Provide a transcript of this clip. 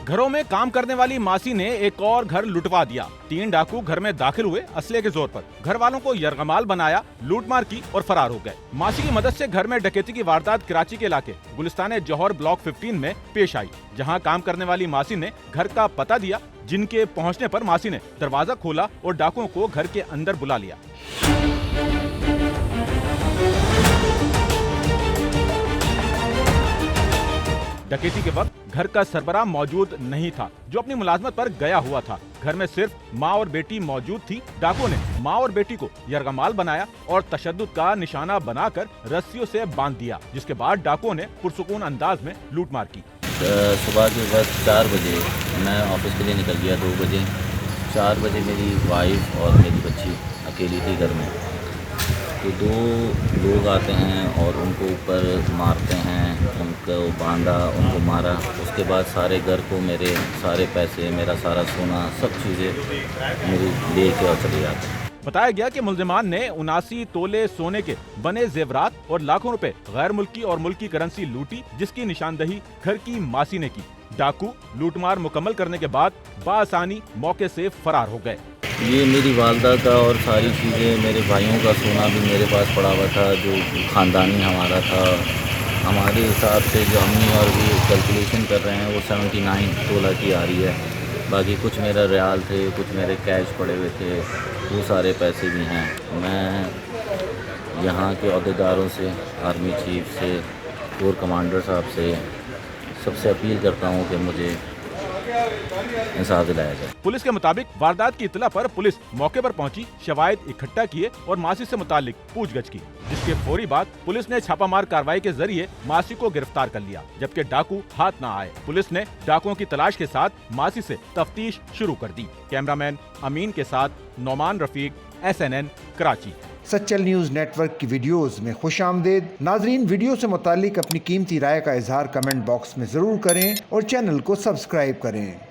घरों में काम करने वाली मासी ने एक और घर लुटवा दिया। 3 डाकू घर में दाखिल हुए असले के जोर पर, घर वालों को यरगमाल बनाया, लूटमार की और फरार हो गए। मासी की मदद से घर में डकैती की वारदात कराची के इलाके गुलिस्तान जौहर ब्लॉक 15 में पेश आई, जहां काम करने वाली मासी ने घर का पता दिया, जिनके पहुंचने पर मासी ने दरवाजा खोला और डाकुओं को घर के अंदर बुला लिया। डकैती के वक्त घर का सरबराह मौजूद नहीं था, जो अपनी मुलाजमत पर गया हुआ था। घर में सिर्फ माँ और बेटी मौजूद थी। डाकुओं ने माँ और बेटी को यरगमाल बनाया और तशद्दुद का निशाना बनाकर रस्सियों से बांध दिया, जिसके बाद डाकुओं ने पुरसुकून अंदाज में लूटमार की। सुबह के वक्त 4 बजे मैं ऑफिस के लिए निकल गया। 2 बजे 4 बजे मेरी वाइफ और मेरी बच्ची अकेली थी घर में। तो 2 लोग आते हैं और उनको ऊपर मारते हैं, उनको बांधा, उनको मारा। उसके बाद सारे घर को मेरे सारे पैसे, मेरा सारा सोना, सब चीज़ें मेरी ले के और चले जाते हैं। बताया गया कि मुल्जिमान ने 79 तोले सोने के बने जेवरात और लाखों रुपए गैर मुल्की और मुल्की करेंसी लूटी, जिसकी निशानदही घर की मासी ने की। डाकू लूटमार मुकम्मल करने के बाद बाआसानी मौके से फरार हो गए। ये मेरी वालदा का और सारी चीज़ें, मेरे भाइयों का सोना भी मेरे पास पड़ा हुआ था, जो ख़ानदानी हमारा था। हमारे हिसाब से जो हमने और भी कैलकुलेशन कर रहे हैं वो 79 तोला की आ रही है। बाकी कुछ मेरा रियाल थे, कुछ मेरे कैश पड़े हुए थे, वो सारे पैसे भी हैं। मैं यहाँ के अहदेदारों से, आर्मी चीफ से, कोर कमांडर साहब से सबसे अपील करता हूँ कि मुझे इंसाफ दिलाया जाए। पुलिस के मुताबिक वारदात की इत्तला पर पुलिस मौके पर पहुंची, शवाहिद इकट्ठा किए और मासी से मुतालिक पूछगछ की, जिसके फौरी बाद पुलिस ने छापामार कार्रवाई के जरिए मासी को गिरफ्तार कर लिया, जबकि डाकू हाथ न आए। पुलिस ने डाकुओं की तलाश के साथ मासी से तफ्तीश शुरू कर दी। कैमरामैन अमीन के साथ Nauman Rafiq, SNN Karachi. Sachal News Network की वीडियोस में खुशामदीद। नाजरीन, वीडियो से मुतालिक अपनी कीमती राय का इजहार कमेंट बॉक्स में ज़रूर करें और चैनल को सब्सक्राइब करें।